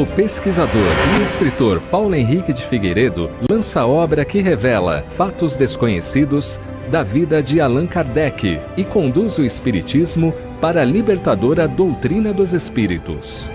O pesquisador e escritor Paulo Henrique de Figueiredo lança a obra que revela fatos desconhecidos da vida de Allan Kardec e conduz o espiritismo para a libertadora doutrina dos espíritos.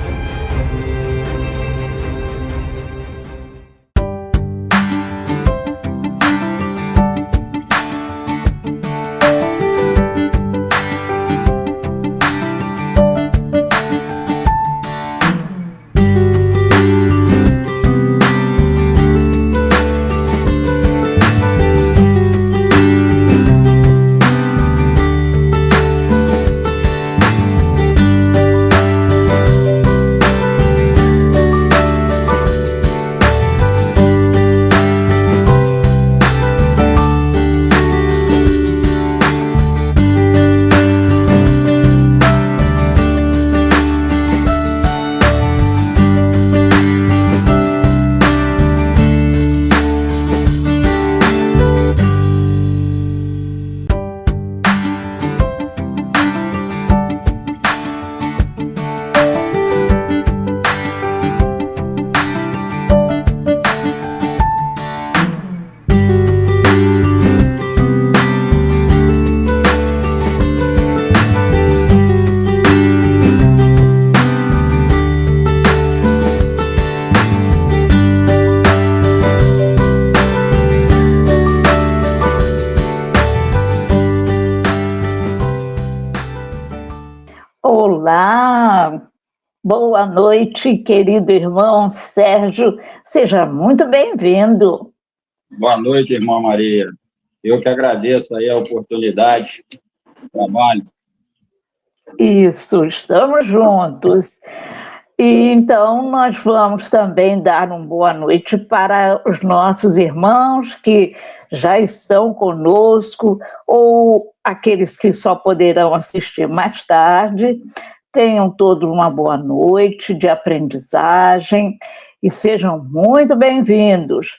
Olá, boa noite, querido irmão Sérgio, seja muito bem-vindo. Boa noite, irmã Maria. Eu que agradeço aí a oportunidade do trabalho. Isso, estamos juntos. E então nós vamos também dar uma boa noite para os nossos irmãos que já estão conosco ou aqueles que só poderão assistir mais tarde. Tenham todos uma boa noite de aprendizagem e sejam muito bem-vindos.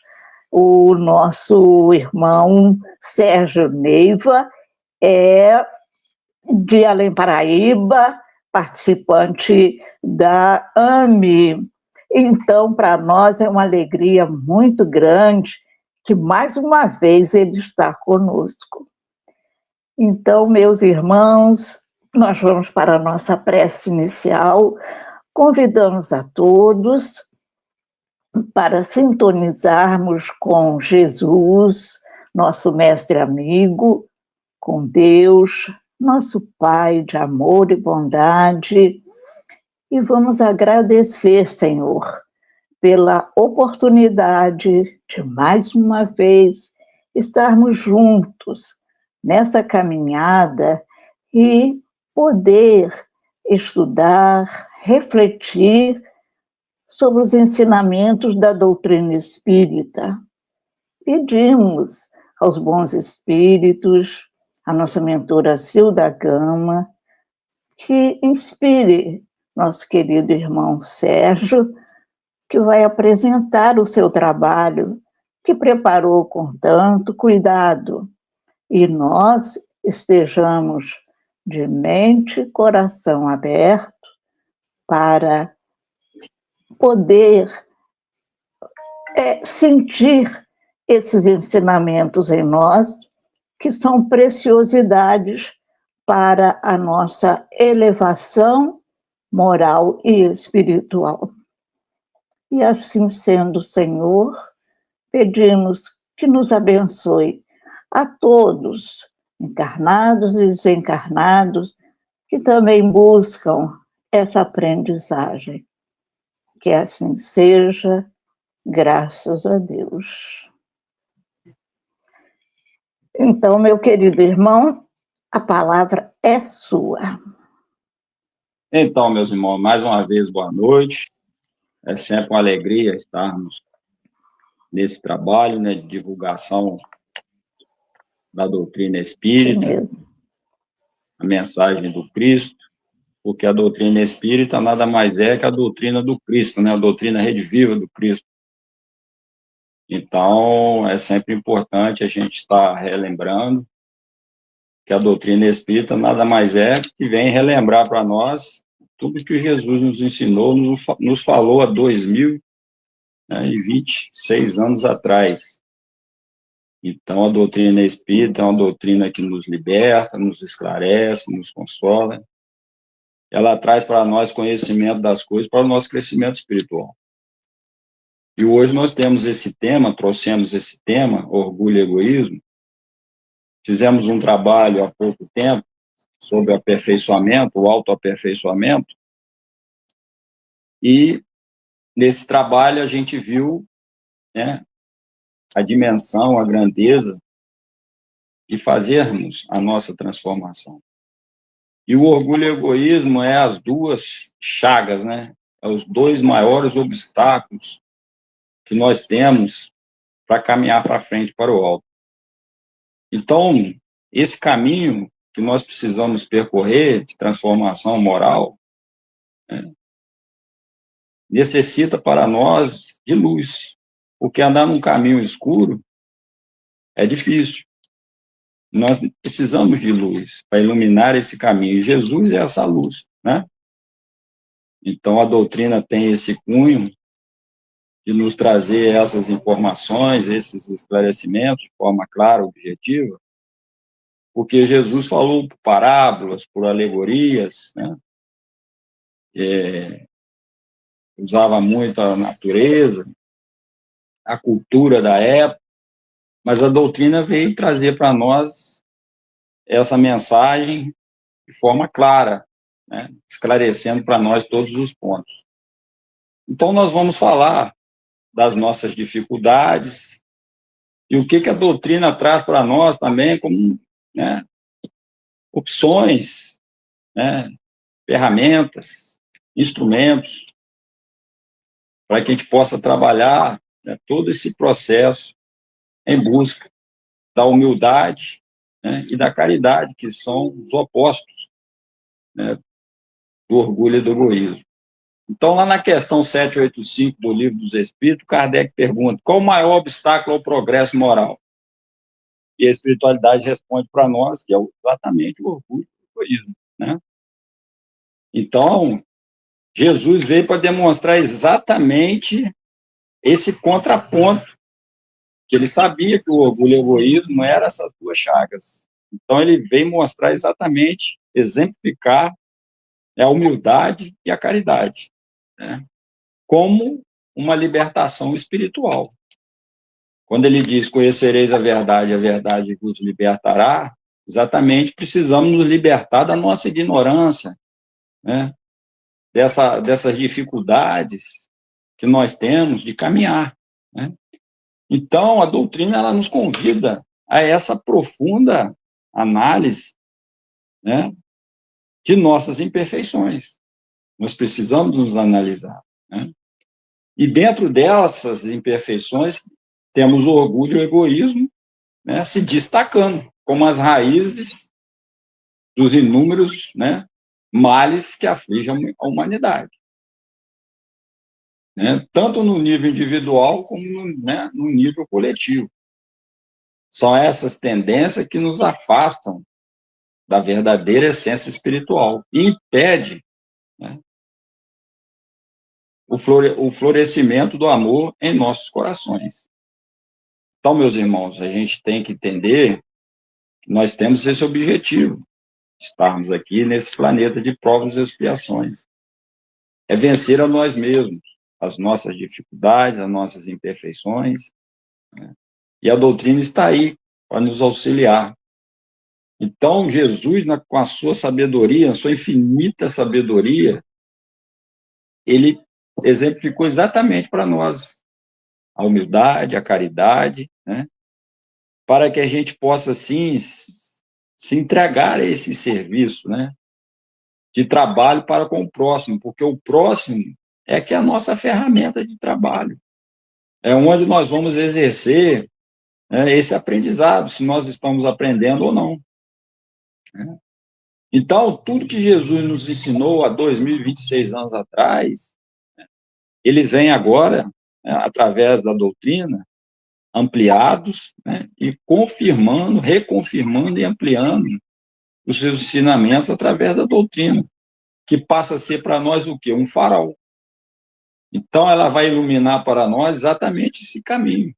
O nosso irmão Sérgio Neiva é de Além Paraíba, participante da AME. Então, para nós é uma alegria muito grande que mais uma vez ele está conosco. Então, meus irmãos, nós vamos para a nossa prece inicial. Convidamos a todos para sintonizarmos com Jesus, nosso mestre amigo, com Deus, nosso Pai de amor e bondade, e vamos agradecer, Senhor, pela oportunidade de mais uma vez estarmos juntos nessa caminhada e poder estudar, refletir sobre os ensinamentos da doutrina espírita. Pedimos aos bons espíritos, a nossa mentora Zilda Gama, que inspire nosso querido irmão Sérgio, que vai apresentar o seu trabalho, que preparou com tanto cuidado, e nós estejamos de mente e coração aberto para poder sentir esses ensinamentos em nós, que são preciosidades para a nossa elevação moral e espiritual. E assim sendo, Senhor, pedimos que nos abençoe a todos, encarnados e desencarnados, que também buscam essa aprendizagem. Que assim seja, graças a Deus. Então, meu querido irmão, a palavra é sua. Então, meus irmãos, mais uma vez, boa noite. É sempre uma alegria estarmos nesse trabalho, né, de divulgação da doutrina espírita, a mensagem do Cristo, porque a doutrina espírita nada mais é que a doutrina do Cristo, né, a doutrina rediviva do Cristo. Então, é sempre importante a gente estar relembrando que a doutrina espírita nada mais é que vem relembrar para nós tudo que Jesus nos ensinou, nos falou há 2026 anos atrás. Então, a doutrina espírita é uma doutrina que nos liberta, nos esclarece, nos consola. Ela traz para nós conhecimento das coisas para o nosso crescimento espiritual. E hoje nós temos trouxemos esse tema, orgulho e egoísmo. Fizemos um trabalho há pouco tempo sobre o aperfeiçoamento, o autoaperfeiçoamento, e nesse trabalho a gente viu, né, a dimensão, a grandeza de fazermos a nossa transformação. E o orgulho e o egoísmo é as duas chagas, né? É os dois maiores obstáculos que nós temos para caminhar para frente, para o alto. Então, esse caminho que nós precisamos percorrer de transformação moral, né, necessita para nós de luz, porque andar num caminho escuro é difícil. Nós precisamos de luz para iluminar esse caminho, e Jesus é essa luz, né? Então, a doutrina tem esse cunho de nos trazer essas informações, esses esclarecimentos de forma clara, objetiva, porque Jesus falou por parábolas, por alegorias, né? Usava muito a natureza, a cultura da época, mas a doutrina veio trazer para nós essa mensagem de forma clara, né? Esclarecendo para nós todos os pontos. Então, nós vamos falar das nossas dificuldades e o que a doutrina traz para nós também como, né, opções, né, ferramentas, instrumentos, para que a gente possa trabalhar, né, todo esse processo em busca da humildade, né, e da caridade, que são os opostos, né, do orgulho e do egoísmo. Então, lá na questão 785 do Livro dos Espíritos, Kardec pergunta: qual o maior obstáculo ao progresso moral? E a espiritualidade responde para nós que é exatamente o orgulho e o egoísmo, né? Então, Jesus veio para demonstrar exatamente esse contraponto, que ele sabia que o orgulho e o egoísmo eram essas duas chagas. Então, ele veio mostrar exatamente, exemplificar a humildade e a caridade, né, como uma libertação espiritual. Quando ele diz: conhecereis a verdade vos libertará, exatamente precisamos nos libertar da nossa ignorância, né, dessas dificuldades que nós temos de caminhar, né? Então, a doutrina ela nos convida a essa profunda análise, né, de nossas imperfeições. Nós precisamos nos analisar, né? E dentro dessas imperfeições, temos o orgulho e o egoísmo, né, se destacando como as raízes dos inúmeros, né, males que afligem a humanidade, né, tanto no nível individual como no nível coletivo. São essas tendências que nos afastam da verdadeira essência espiritual e impede, né, o florescimento do amor em nossos corações. Então, meus irmãos, a gente tem que entender que nós temos esse objetivo, estarmos aqui nesse planeta de provas e expiações. É vencer a nós mesmos, as nossas dificuldades, as nossas imperfeições, né? E a doutrina está aí para nos auxiliar. Então, Jesus, com a sua sabedoria, a sua infinita sabedoria, ele exemplificou exatamente para nós a humildade, a caridade, né, para que a gente possa, assim, se entregar a esse serviço, né, de trabalho para com o próximo, porque o próximo é que é a nossa ferramenta de trabalho. É onde nós vamos exercer, né, esse aprendizado, se nós estamos aprendendo ou não, né? Então, tudo que Jesus nos ensinou há 2026 anos atrás, eles vêm agora, né, através da doutrina, ampliados, né, e confirmando, reconfirmando e ampliando os seus ensinamentos através da doutrina. que passa a ser para nós o quê? Um farol. Então, ela vai iluminar para nós exatamente esse caminho,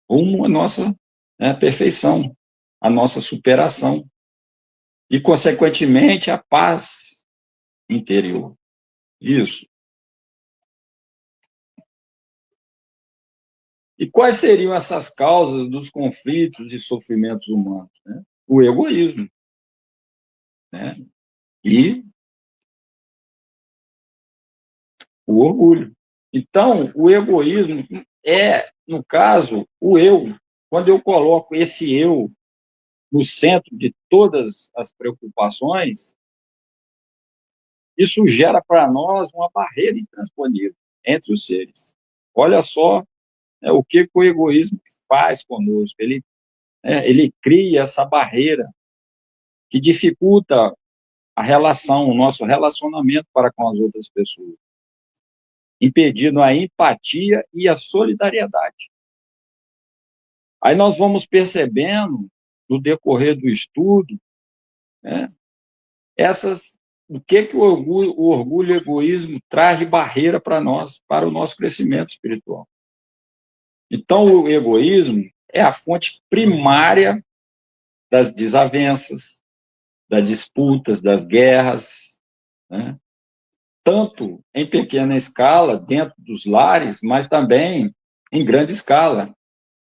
rumo à nossa, né, perfeição, à nossa superação e, consequentemente, a paz interior. Isso. E quais seriam essas causas dos conflitos e sofrimentos humanos? Né? O egoísmo, né? E o orgulho. Então, o egoísmo é, no caso, o eu. Quando eu coloco esse eu no centro de todas as preocupações, isso gera para nós uma barreira intransponível entre os seres. Olha só, né, o que o egoísmo faz conosco. Ele cria essa barreira que dificulta a relação, o nosso relacionamento para com as outras pessoas, impedindo a empatia e a solidariedade. Aí nós vamos percebendo, no decorrer do estudo, né, o que o orgulho e o egoísmo traz de barreira para nós, para o nosso crescimento espiritual. Então, o egoísmo é a fonte primária das desavenças, das disputas, das guerras, né? Tanto em pequena escala, dentro dos lares, mas também em grande escala,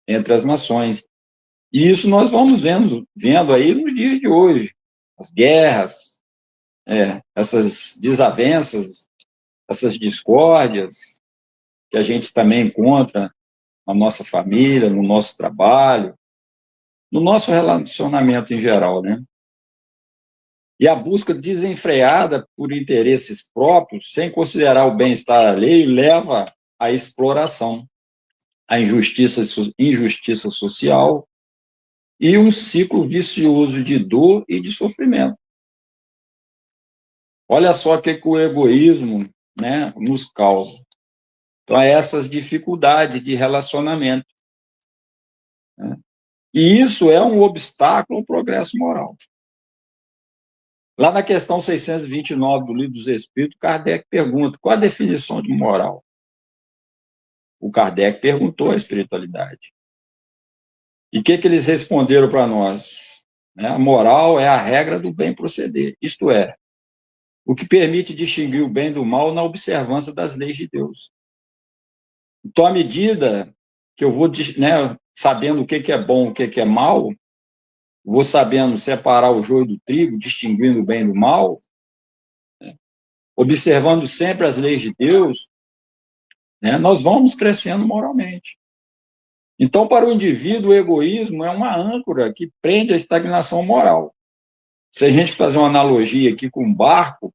entre as nações. E isso nós vamos vendo aí nos dias de hoje. As guerras, essas desavenças, essas discórdias que a gente também encontra na nossa família, no nosso trabalho, no nosso relacionamento em geral, né? E a busca desenfreada por interesses próprios, sem considerar o bem-estar alheio, leva à exploração, à injustiça social e um ciclo vicioso de dor e de sofrimento. Olha só o que o egoísmo, né, nos causa. Então, essas dificuldades de relacionamento, né? E isso é um obstáculo ao progresso moral. Lá na questão 629 do Livro dos Espíritos, Kardec pergunta: qual a definição de moral? O Kardec perguntou à espiritualidade. E o que eles responderam para nós? A moral é a regra do bem proceder, isto é, o que permite distinguir o bem do mal na observância das leis de Deus. Então, à medida que eu vou, né, sabendo o que é bom, o que é mal, vou sabendo separar o joio do trigo, distinguindo o bem do mal, né, observando sempre as leis de Deus, né, nós vamos crescendo moralmente. Então, para o indivíduo, o egoísmo é uma âncora que prende a estagnação moral. Se a gente fazer uma analogia aqui com um barco,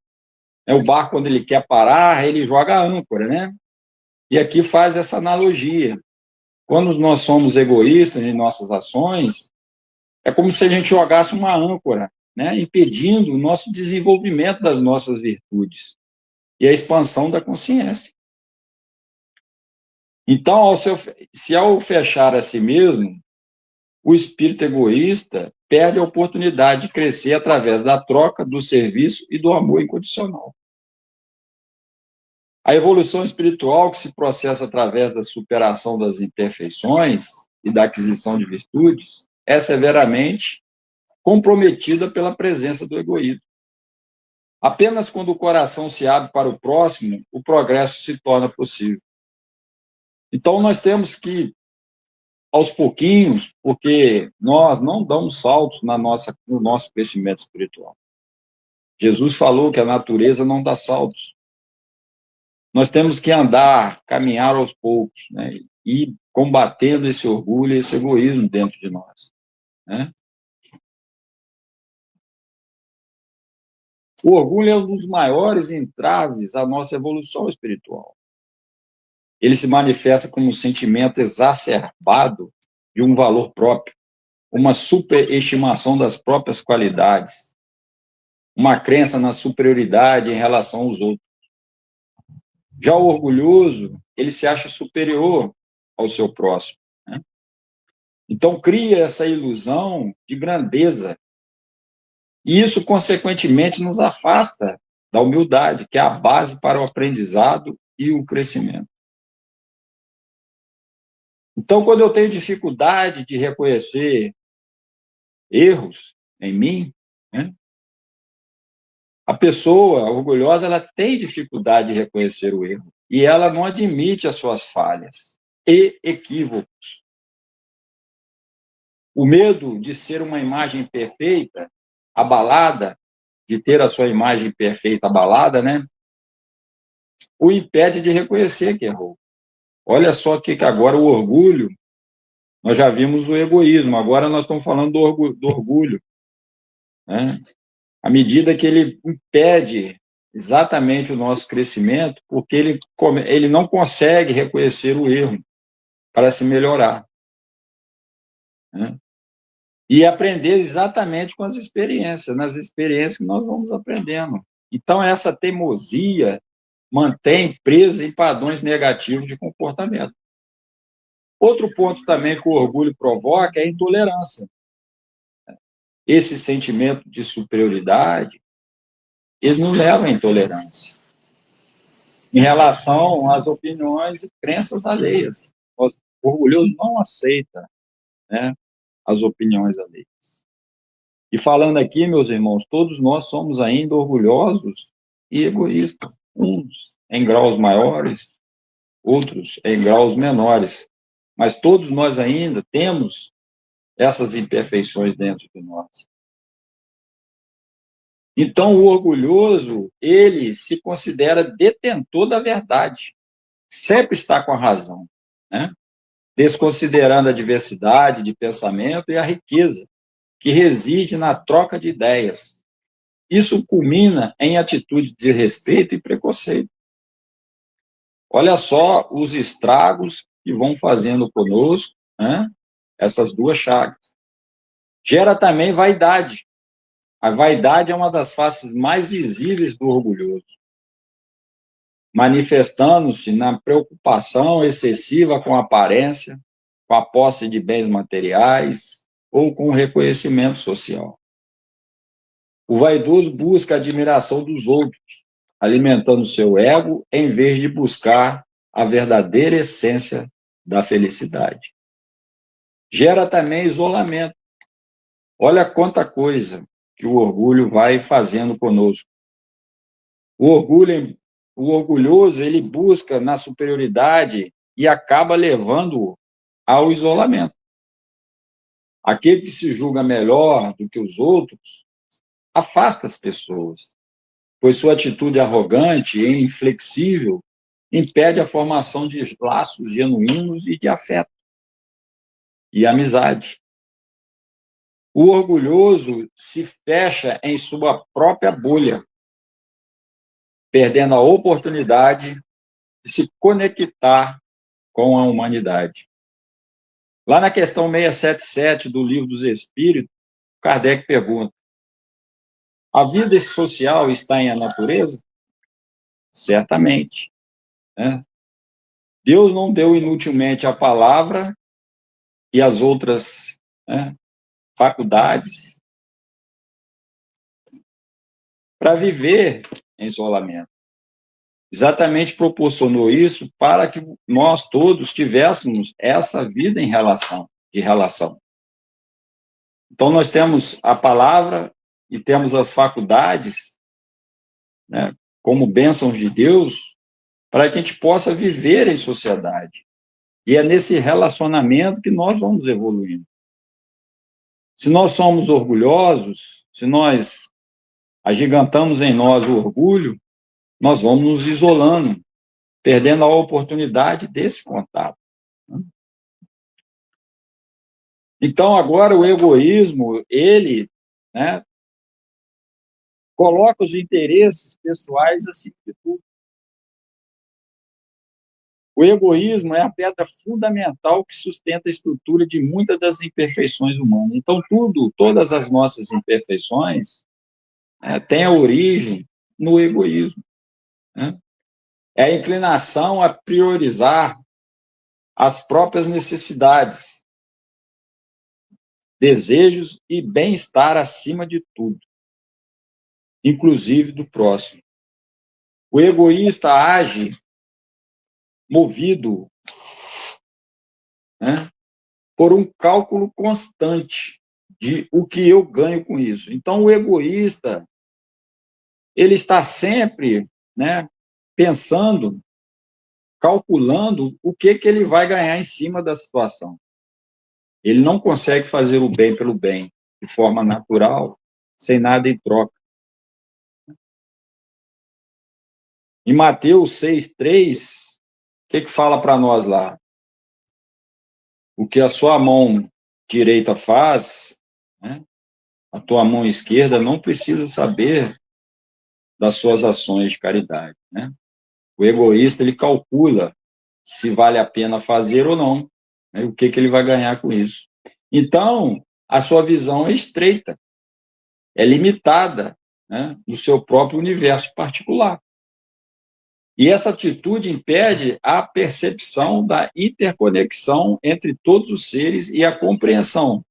o barco, quando ele quer parar, ele joga a âncora, né? E aqui faz essa analogia. Quando nós somos egoístas em nossas ações, é como se a gente jogasse uma âncora, né, impedindo o nosso desenvolvimento das nossas virtudes e a expansão da consciência. Então, se ao fechar a si mesmo, o espírito egoísta perde a oportunidade de crescer através da troca, do serviço e do amor incondicional. A evolução espiritual, que se processa através da superação das imperfeições e da aquisição de virtudes, é severamente comprometida pela presença do egoísmo. Apenas quando o coração se abre para o próximo, o progresso se torna possível. Então, nós temos que, aos pouquinhos, porque nós não damos saltos no nosso crescimento espiritual. Jesus falou que a natureza não dá saltos. Nós temos que andar, caminhar aos poucos, né, e combatendo esse orgulho e esse egoísmo dentro de nós, né? O orgulho é um dos maiores entraves à nossa evolução espiritual. Ele se manifesta como um sentimento exacerbado de um valor próprio, uma superestimação das próprias qualidades, uma crença na superioridade em relação aos outros. Já o orgulhoso, ele se acha superior ao seu próximo, né? Então, cria essa ilusão de grandeza. E isso, consequentemente, nos afasta da humildade, que é a base para o aprendizado e o crescimento. Então, quando eu tenho dificuldade de reconhecer erros em mim, né, a pessoa orgulhosa, ela tem dificuldade de reconhecer o erro e ela não admite as suas falhas e equívocos. O medo de ser uma imagem perfeita, abalada, de ter a sua imagem perfeita abalada, né, o impede de reconhecer que errou. Olha só que agora o orgulho, nós já vimos o egoísmo, agora nós estamos falando do orgulho, né? À medida que ele impede exatamente o nosso crescimento, porque ele não consegue reconhecer o erro para se melhorar, né? E aprender exatamente com as experiências, nas experiências que nós vamos aprendendo. Então, essa teimosia mantém presa em padrões negativos de comportamento. Outro ponto também que o orgulho provoca é a intolerância. Esse sentimento de superioridade, ele nos leva à intolerância em relação às opiniões e crenças alheias. O orgulhoso não aceita, né, as opiniões alheias. E falando aqui, meus irmãos, todos nós somos ainda orgulhosos e egoístas, uns em graus maiores, outros em graus menores, mas todos nós ainda temos essas imperfeições dentro de nós. Então, o orgulhoso, ele se considera detentor da verdade, sempre está com a razão, né? Desconsiderando a diversidade de pensamento e a riqueza que reside na troca de ideias. Isso culmina em atitude de respeito e preconceito. Olha só os estragos que vão fazendo conosco, né, essas duas chagas. Gera também vaidade. A vaidade é uma das faces mais visíveis do orgulhoso, manifestando-se na preocupação excessiva com a aparência, com a posse de bens materiais ou com o reconhecimento social. O vaidoso busca a admiração dos outros, alimentando seu ego em vez de buscar a verdadeira essência da felicidade. Gera também isolamento. Olha quanta coisa que o orgulho vai fazendo conosco. O orgulhoso, ele busca na superioridade e acaba levando-o ao isolamento. Aquele que se julga melhor do que os outros afasta as pessoas, pois sua atitude arrogante e inflexível impede a formação de laços genuínos e de afeto e amizade. O orgulhoso se fecha em sua própria bolha, perdendo a oportunidade de se conectar com a humanidade. Lá na questão 677 do Livro dos Espíritos, Kardec pergunta: a vida social está em a natureza? Certamente, né? Deus não deu inutilmente a palavra e as outras, né, faculdades para viver em isolamento. Exatamente proporcionou isso para que nós todos tivéssemos essa vida de relação. Então, nós temos a palavra e temos as faculdades, né, como bênçãos de Deus, para que a gente possa viver em sociedade. E é nesse relacionamento que nós vamos evoluindo. Se nós somos orgulhosos, se nós agigantamos em nós o orgulho, nós vamos nos isolando, perdendo a oportunidade desse contato. Então, agora, o egoísmo, ele, né, coloca os interesses pessoais acima de tudo. O egoísmo é a pedra fundamental que sustenta a estrutura de muitas das imperfeições humanas. Então, todas as nossas imperfeições, têm a origem no egoísmo, né? É a inclinação a priorizar as próprias necessidades, desejos e bem-estar acima de tudo, inclusive do próximo. O egoísta age movido, né, por um cálculo constante de o que eu ganho com isso. Então, o egoísta, ele está sempre, né, pensando, calculando o que ele vai ganhar em cima da situação. Ele não consegue fazer o bem pelo bem, de forma natural, sem nada em troca. Em Mateus 6:3, o que fala para nós lá? O que a sua mão direita faz, né, a tua mão esquerda não precisa saber das suas ações de caridade, né? O egoísta, ele calcula se vale a pena fazer ou não, né, o que ele vai ganhar com isso. Então, a sua visão é estreita, é limitada, né, no seu próprio universo particular. E essa atitude impede a percepção da interconexão entre todos os seres e a compreensão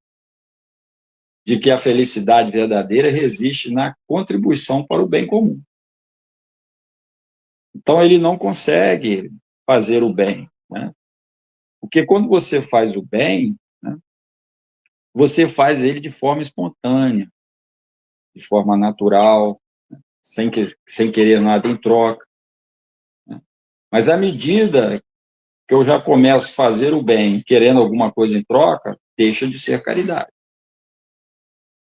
de que a felicidade verdadeira resiste na contribuição para o bem comum. Então, ele não consegue fazer o bem, né? Porque quando você faz o bem, né, você faz ele de forma espontânea, de forma natural, né, sem querer nada em troca, né? Mas à medida que eu já começo a fazer o bem, querendo alguma coisa em troca, deixa de ser caridade.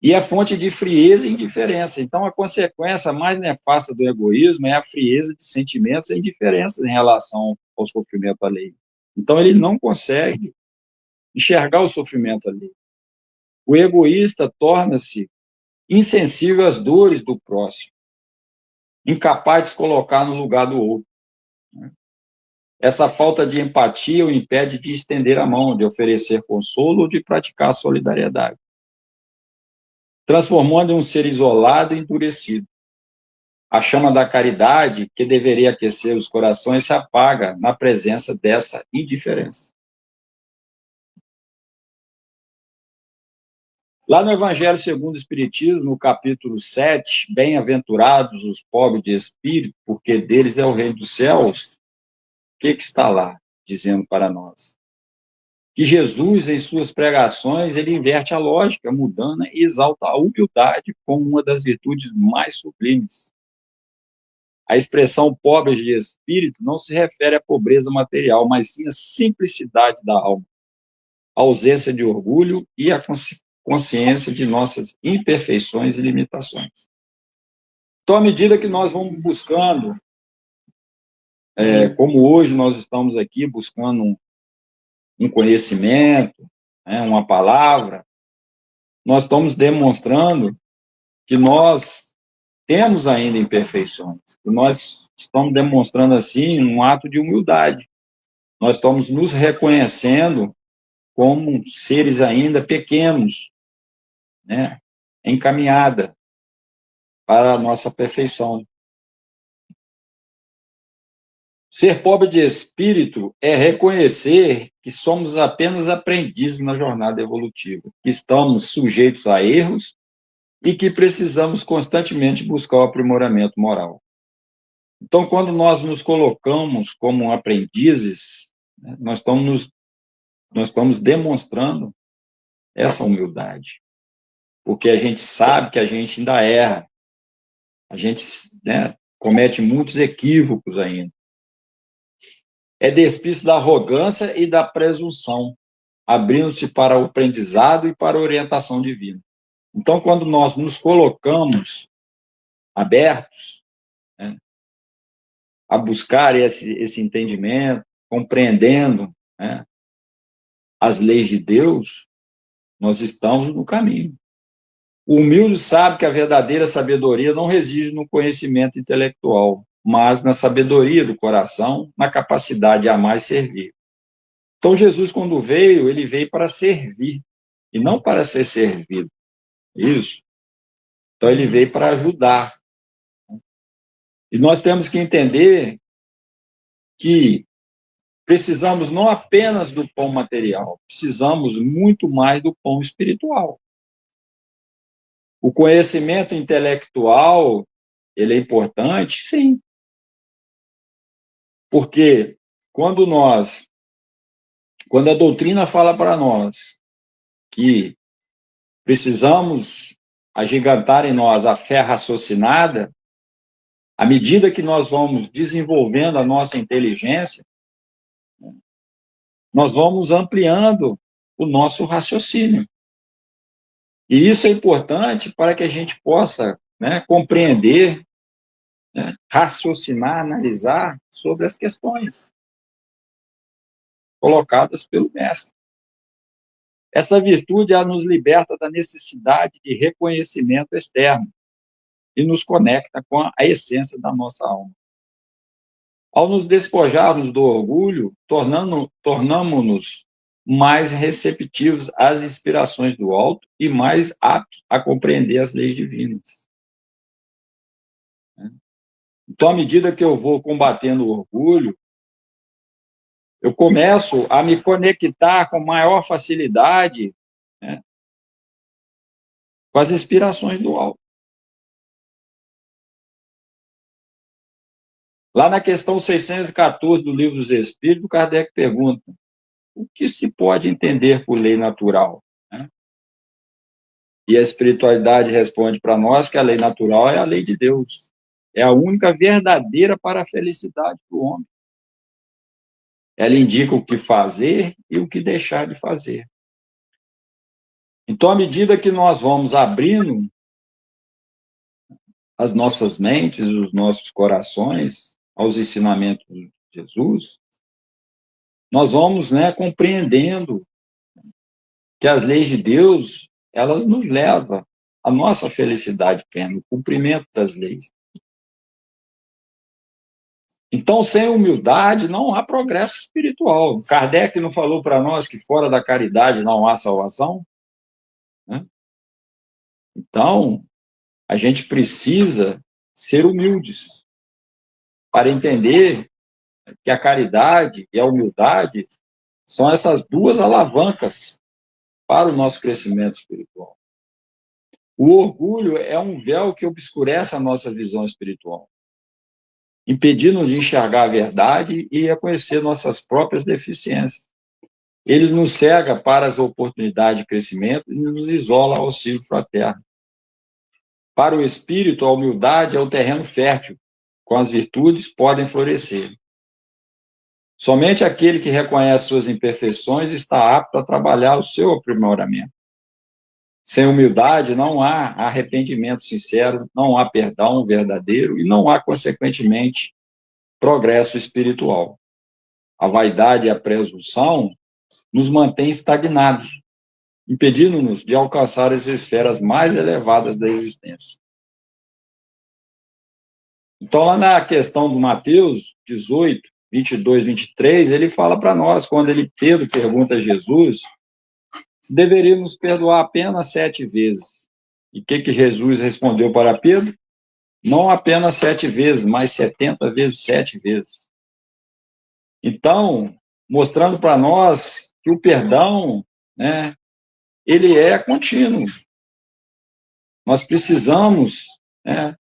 E é fonte de frieza e indiferença. Então, a consequência mais nefasta do egoísmo é a frieza de sentimentos e indiferença em relação ao sofrimento alheio. Então, ele não consegue enxergar o sofrimento alheio. O egoísta torna-se insensível às dores do próximo, incapaz de se colocar no lugar do outro. Essa falta de empatia o impede de estender a mão, de oferecer consolo ou de praticar solidariedade, transformando em um ser isolado e endurecido. A chama da caridade, que deveria aquecer os corações, se apaga na presença dessa indiferença. Lá no Evangelho segundo o Espiritismo, no capítulo 7, bem-aventurados os pobres de espírito, porque deles é o reino dos céus, o que está lá dizendo para nós? Que Jesus, em suas pregações, ele inverte a lógica mundana e exalta a humildade como uma das virtudes mais sublimes. A expressão pobres de espírito não se refere à pobreza material, mas sim à simplicidade da alma, a ausência de orgulho e a consciência de nossas imperfeições e limitações. Então, à medida que nós vamos buscando, como hoje nós estamos aqui buscando um conhecimento, né, uma palavra, nós estamos demonstrando que nós temos ainda imperfeições, que nós estamos demonstrando, assim, um ato de humildade. Nós estamos nos reconhecendo como seres ainda pequenos, né, em caminhada para a nossa perfeição. Ser pobre de espírito é reconhecer que somos apenas aprendizes na jornada evolutiva, que estamos sujeitos a erros e que precisamos constantemente buscar o aprimoramento moral. Então, quando nós nos colocamos como aprendizes, né, nós estamos demonstrando essa humildade, porque a gente sabe que a gente ainda erra, a gente, né, comete muitos equívocos ainda. É despir-se da arrogância e da presunção, abrindo-se para o aprendizado e para a orientação divina. Então, quando nós nos colocamos abertos, né, a buscar esse entendimento, compreendendo, né, as leis de Deus, nós estamos no caminho. O humilde sabe que a verdadeira sabedoria não reside no conhecimento intelectual, mas na sabedoria do coração, na capacidade de amar e servir. Então, Jesus, quando veio, ele veio para servir, e não para ser servido. Isso. Então, ele veio para ajudar. E nós temos que entender que precisamos não apenas do pão material, precisamos muito mais do pão espiritual. O conhecimento intelectual, ele é importante? Sim. Porque quando a doutrina fala para nós que precisamos agigantar em nós a fé raciocinada, à medida que nós vamos desenvolvendo a nossa inteligência, nós vamos ampliando o nosso raciocínio. E isso é importante para que a gente possa, né, compreender, né, raciocinar, analisar sobre as questões colocadas pelo mestre. Essa virtude, ela nos liberta da necessidade de reconhecimento externo e nos conecta com a essência da nossa alma. Ao nos despojarmos do orgulho, tornamos-nos mais receptivos às inspirações do alto e mais aptos a compreender as leis divinas. Então, à medida que eu vou combatendo o orgulho, eu começo a me conectar com maior facilidade, né, com as inspirações do alto. Lá na questão 614 do Livro dos Espíritos, Kardec pergunta: o que se pode entender por lei natural? E a espiritualidade responde para nós que a lei natural é a lei de Deus. É a única verdadeira para a felicidade do homem. Ela indica o que fazer e o que deixar de fazer. Então, à medida que nós vamos abrindo as nossas mentes, os nossos corações aos ensinamentos de Jesus, nós vamos, né, compreendendo que as leis de Deus, elas nos levam à nossa felicidade plena, o cumprimento das leis. Então, sem humildade, não há progresso espiritual. Kardec não falou para nós que fora da caridade não há salvação? Né? Então, a gente precisa ser humildes para entender que a caridade e a humildade são essas duas alavancas para o nosso crescimento espiritual. O orgulho é um véu que obscurece a nossa visão espiritual, impedindo de enxergar a verdade e reconhecer nossas próprias deficiências. Ele nos cega para as oportunidades de crescimento e nos isola ao auxílio fraterno. Para o espírito, a humildade é o terreno fértil, com as virtudes podem florescer. Somente aquele que reconhece suas imperfeições está apto a trabalhar o seu aprimoramento. Sem humildade, não há arrependimento sincero, não há perdão verdadeiro e não há, consequentemente, progresso espiritual. A vaidade e a presunção nos mantêm estagnados, impedindo-nos de alcançar as esferas mais elevadas da existência. Então, lá na questão do Mateus 18, 22, 23, ele fala para nós, quando Pedro pergunta a Jesus se deveríamos perdoar apenas 7 vezes. E o que Jesus respondeu para Pedro? Não apenas 7 vezes, mas 70 vezes 7 vezes. Então, mostrando para nós que o perdão, né, ele é contínuo. Nós precisamos, né,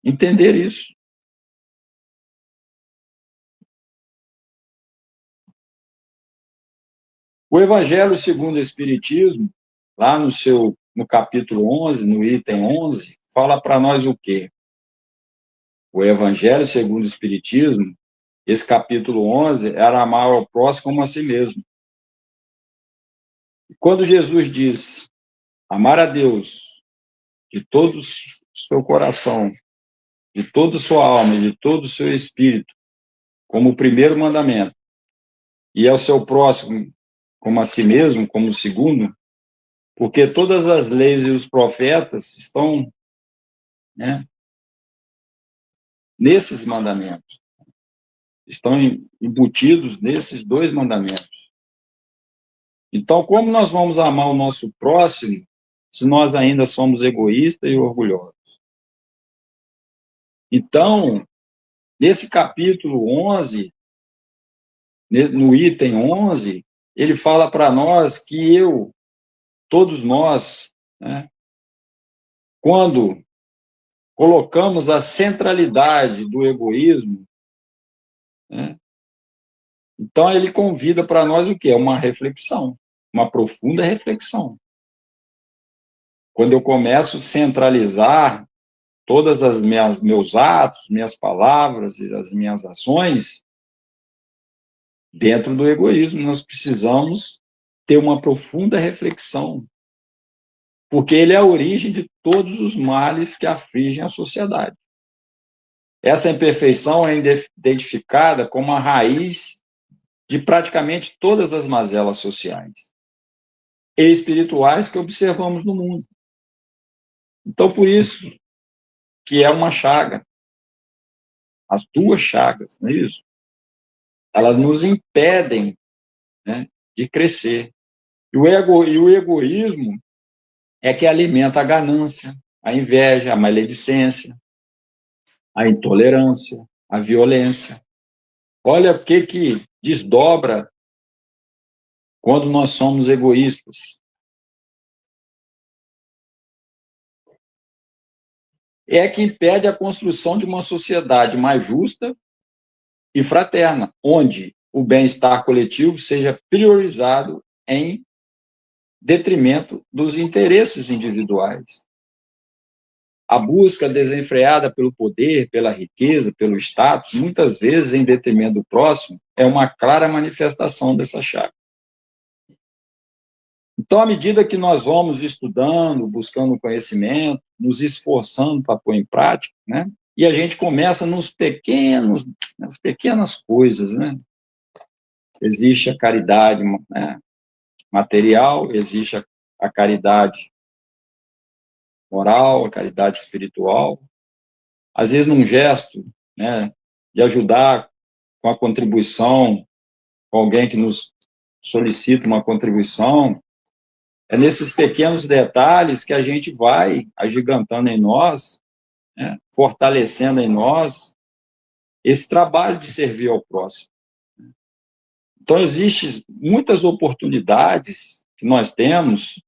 entender isso. O Evangelho segundo o Espiritismo, lá no capítulo 11, no item 11, fala para nós o quê? O Evangelho segundo o Espiritismo, esse capítulo 11, era amar ao próximo como a si mesmo. E quando Jesus diz amar a Deus de todo o seu coração, de toda a sua alma, de todo o seu espírito, como o primeiro mandamento, e ao seu próximo como a si mesmo, como o segundo, porque todas as leis e os profetas estão, né, nesses mandamentos, estão embutidos nesses 2 mandamentos. Então, como nós vamos amar o nosso próximo se nós ainda somos egoístas e orgulhosos? Então, nesse capítulo 11, no item 11, ele fala para nós que todos nós, né, quando colocamos a centralidade do egoísmo né? Então, ele convida para nós o quê? Uma reflexão, uma profunda reflexão. Quando eu começo a centralizar todas as meus atos, minhas palavras e as minhas ações dentro do egoísmo, nós precisamos ter uma profunda reflexão, porque ele é a origem de todos os males que afligem a sociedade. Essa imperfeição é identificada como a raiz de praticamente todas as mazelas sociais e espirituais que observamos no mundo. Então, por isso que é uma chaga, as duas chagas, não é isso? Elas nos impedem, né, de crescer. E o egoísmo é que alimenta a ganância, a inveja, a maledicência, a intolerância, a violência. Olha o que desdobra quando nós somos egoístas. É que impede a construção de uma sociedade mais justa e fraterna, onde o bem-estar coletivo seja priorizado em detrimento dos interesses individuais. A busca desenfreada pelo poder, pela riqueza, pelo status, muitas vezes em detrimento do próximo, é uma clara manifestação dessa chaga. Então, à medida que nós vamos estudando, buscando conhecimento, nos esforçando para pôr em prática, né? E a gente começa nas pequenas coisas, né? Existe a caridade, né, material, existe a caridade moral, a caridade espiritual. Às vezes, num gesto, né, de ajudar com a contribuição, com alguém que nos solicita uma contribuição, é nesses pequenos detalhes que a gente vai agigantando em nós, né, fortalecendo em nós esse trabalho de servir ao próximo. Então, existem muitas oportunidades que nós temos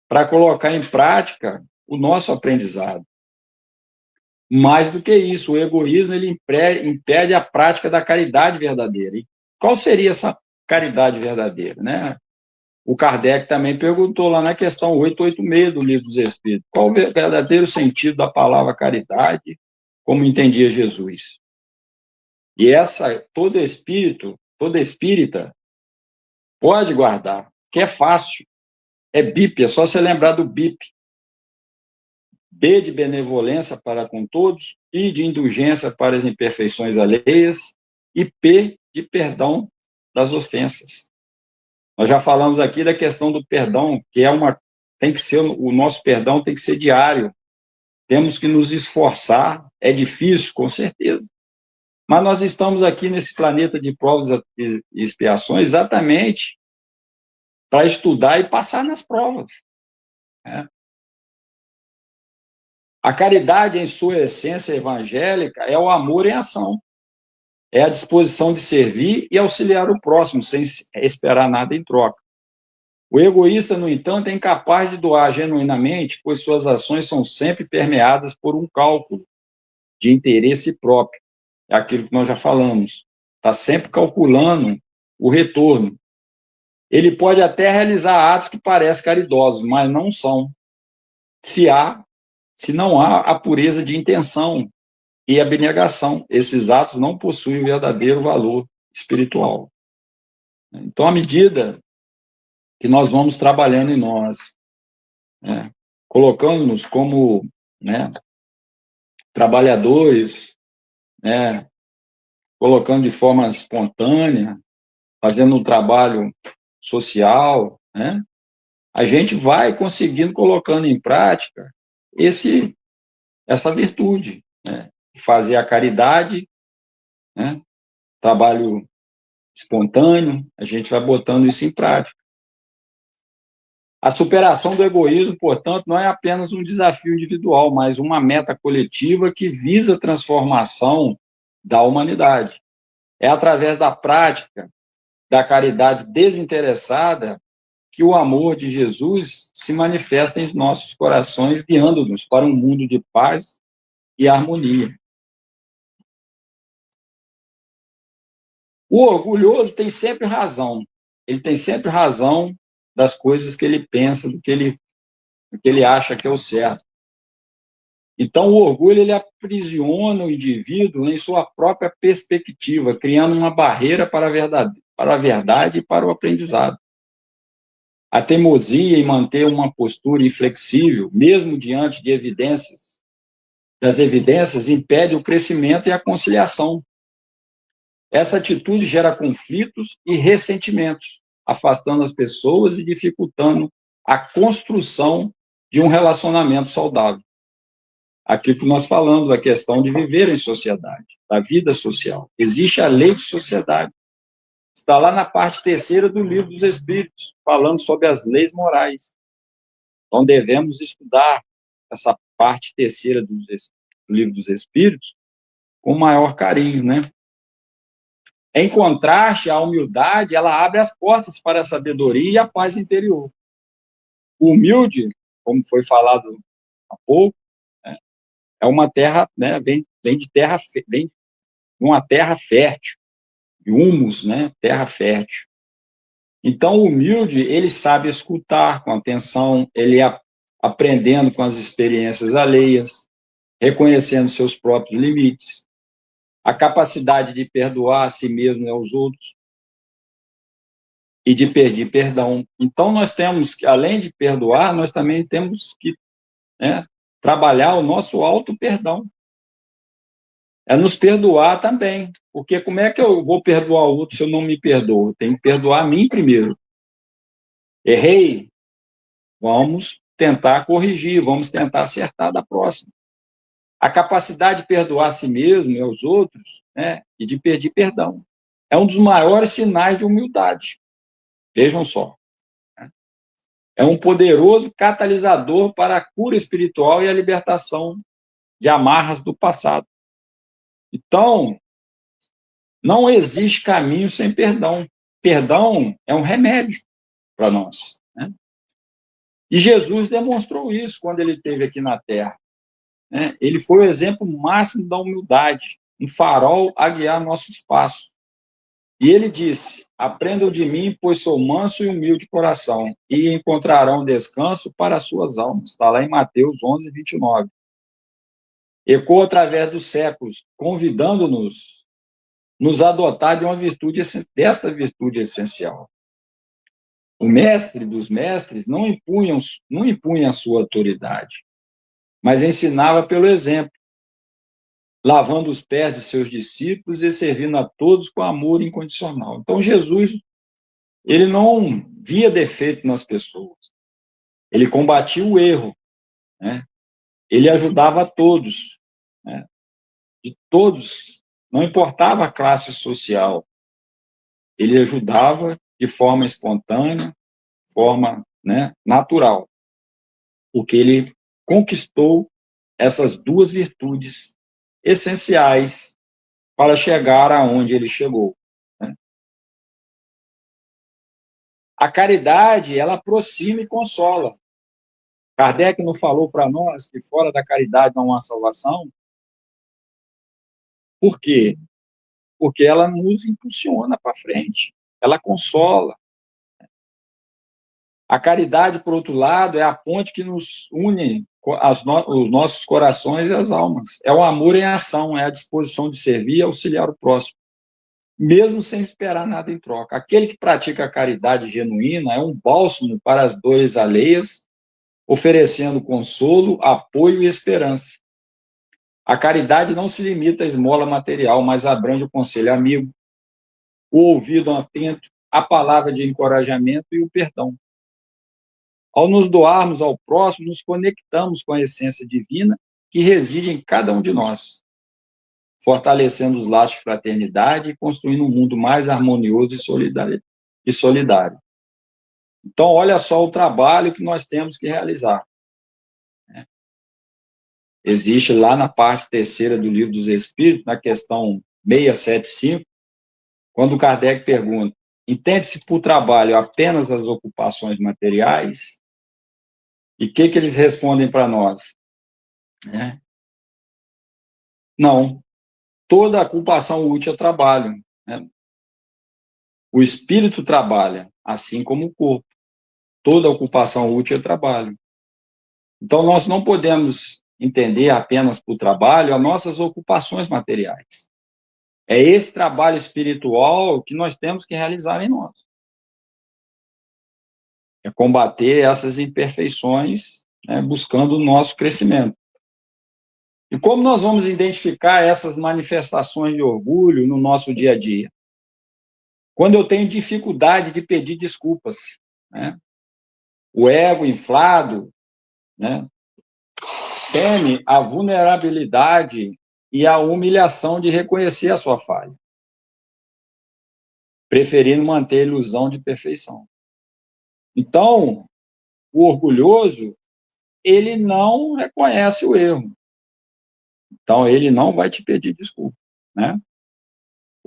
para colocar em prática o nosso aprendizado. Mais do que isso, o egoísmo ele impede a prática da caridade verdadeira. E qual seria essa caridade verdadeira, né? O Kardec também perguntou lá na questão 886 do Livro dos Espíritos, qual o verdadeiro sentido da palavra caridade, como entendia Jesus. E todo espírita pode guardar, que é fácil, é BIP, é só você lembrar do BIP. B de benevolência para com todos, I de indulgência para as imperfeições alheias e P de perdão das ofensas. Nós já falamos aqui da questão do perdão, que tem que ser, o nosso perdão tem que ser diário. Temos que nos esforçar, é difícil, com certeza. Mas nós estamos aqui nesse planeta de provas e expiações exatamente para estudar e passar nas provas, né? A caridade, em sua essência evangélica, é o amor em ação. É a disposição de servir e auxiliar o próximo, sem esperar nada em troca. O egoísta, no entanto, é incapaz de doar genuinamente, pois suas ações são sempre permeadas por um cálculo de interesse próprio. É aquilo que nós já falamos. Está sempre calculando o retorno. Ele pode até realizar atos que parecem caridosos, mas não são. Se não há a pureza de intenção e abnegação, esses atos não possuem o verdadeiro valor espiritual. Então, à medida que nós vamos trabalhando em nós, né, colocando-nos como, né, trabalhadores, né, colocando de forma espontânea, fazendo um trabalho social, né, a gente vai conseguindo, colocando em prática essa virtude, né, fazer a caridade, né, trabalho espontâneo, a gente vai botando isso em prática. A superação do egoísmo, portanto, não é apenas um desafio individual, mas uma meta coletiva que visa a transformação da humanidade. É através da prática da caridade desinteressada que o amor de Jesus se manifesta em nossos corações, guiando-nos para um mundo de paz e harmonia. O orgulhoso tem sempre razão. Ele tem sempre razão das coisas que ele pensa, do que ele acha que é o certo. Então, o orgulho, ele aprisiona o indivíduo em sua própria perspectiva, criando uma barreira para a verdade e para o aprendizado. A teimosia em manter uma postura inflexível, mesmo diante de das evidências, impede o crescimento e a conciliação. Essa atitude gera conflitos e ressentimentos, afastando as pessoas e dificultando a construção de um relacionamento saudável. Aqui que nós falamos, a questão de viver em sociedade, da vida social. Existe a lei de sociedade. Está lá na parte terceira do Livro dos Espíritos, falando sobre as leis morais. Então, devemos estudar essa parte terceira do Livro dos Espíritos com maior carinho, né? Em contraste, a humildade, ela abre as portas para a sabedoria e a paz interior. O humilde, como foi falado há pouco, né, é uma terra, né, vem de uma terra fértil, de humus, né, terra fértil. Então, o humilde, ele sabe escutar com atenção, ele aprendendo com as experiências alheias, reconhecendo seus próprios limites, a capacidade de perdoar a si mesmo e aos outros, e de pedir perdão. Então, nós temos que, além de perdoar, nós também temos que, né, trabalhar o nosso auto-perdão. É nos perdoar também, porque como é que eu vou perdoar o outro se eu não me perdoo? Eu tenho que perdoar a mim primeiro. Errei? Vamos tentar corrigir, vamos tentar acertar da próxima. A capacidade de perdoar a si mesmo e aos outros, né, e de pedir perdão, é um dos maiores sinais de humildade. Vejam só. É um poderoso catalisador para a cura espiritual e a libertação de amarras do passado. Então, não existe caminho sem perdão. Perdão é um remédio para nós, né? E Jesus demonstrou isso quando ele esteve aqui na Terra, né? Ele foi o exemplo máximo da humildade, um farol a guiar nossos passos. E ele disse: aprendam de mim, pois sou manso e humilde de coração, e encontrarão descanso para as suas almas. Está lá em Mateus 11, 29. Ecoa através dos séculos, convidando-nos nos adotar de uma virtude, desta virtude essencial. O mestre dos mestres não impunha a sua autoridade, mas ensinava pelo exemplo, lavando os pés de seus discípulos e servindo a todos com amor incondicional. Então, Jesus, ele não via defeito nas pessoas, ele combatia o erro, né? Ele ajudava a todos, né? De todos, não importava a classe social, ele ajudava de forma espontânea, forma, né, natural, porque ele conquistou essas duas virtudes essenciais para chegar aonde ele chegou, né? A caridade, ela aproxima e consola. Kardec não falou para nós que fora da caridade não há salvação? Por quê? Porque ela nos impulsiona para frente, ela consola. A caridade, por outro lado, é a ponte que nos une os nossos corações e as almas. É o amor em ação, é a disposição de servir e auxiliar o próximo, mesmo sem esperar nada em troca. Aquele que pratica a caridade genuína é um bálsamo para as dores alheias, oferecendo consolo, apoio e esperança. A caridade não se limita à esmola material, mas abrange o conselho amigo, o ouvido atento, a palavra de encorajamento e o perdão. Ao nos doarmos ao próximo, nos conectamos com a essência divina que reside em cada um de nós, fortalecendo os laços de fraternidade e construindo um mundo mais harmonioso e solidário. Então, olha só o trabalho que nós temos que realizar. Existe lá na parte terceira do Livro dos Espíritos, na questão 675, quando Kardec pergunta: entende-se por trabalho apenas as ocupações materiais? E o que eles respondem para nós? Né? Não. Toda ocupação útil é trabalho, né? O espírito trabalha, assim como o corpo. Toda ocupação útil é trabalho. Então, nós não podemos entender apenas por trabalho as nossas ocupações materiais. É esse trabalho espiritual que nós temos que realizar em nós. É combater essas imperfeições, né, buscando o nosso crescimento. E como nós vamos identificar essas manifestações de orgulho no nosso dia a dia? Quando eu tenho dificuldade de pedir desculpas, né? O ego inflado, né, teme a vulnerabilidade e a humilhação de reconhecer a sua falha, preferindo manter a ilusão de perfeição. Então, o orgulhoso, ele não reconhece o erro. Então, ele não vai te pedir desculpa, né?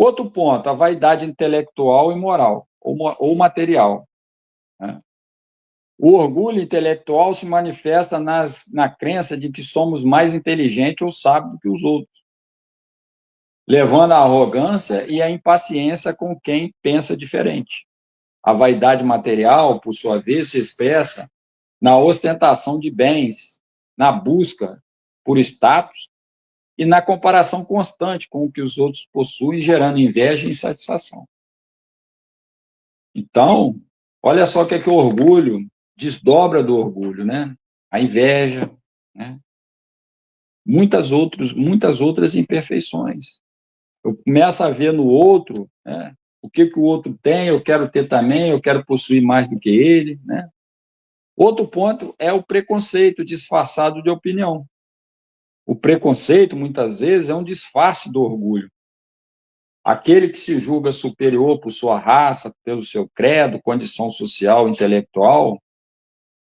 Outro ponto, a vaidade intelectual e moral, ou material, né? O orgulho intelectual se manifesta na crença de que somos mais inteligentes ou sábios do que os outros, levando à arrogância e à impaciência com quem pensa diferente. A vaidade material, por sua vez, se expressa na ostentação de bens, na busca por status e na comparação constante com o que os outros possuem, gerando inveja e insatisfação. Então, olha só o que é que o orgulho desdobra do orgulho, né? A inveja, né? Muitas outras imperfeições. Eu começo a ver no outro, né, o que o outro tem, eu quero ter também, eu quero possuir mais do que ele, né? Outro ponto é o preconceito disfarçado de opinião. O preconceito, muitas vezes, é um disfarce do orgulho. Aquele que se julga superior por sua raça, pelo seu credo, condição social, intelectual,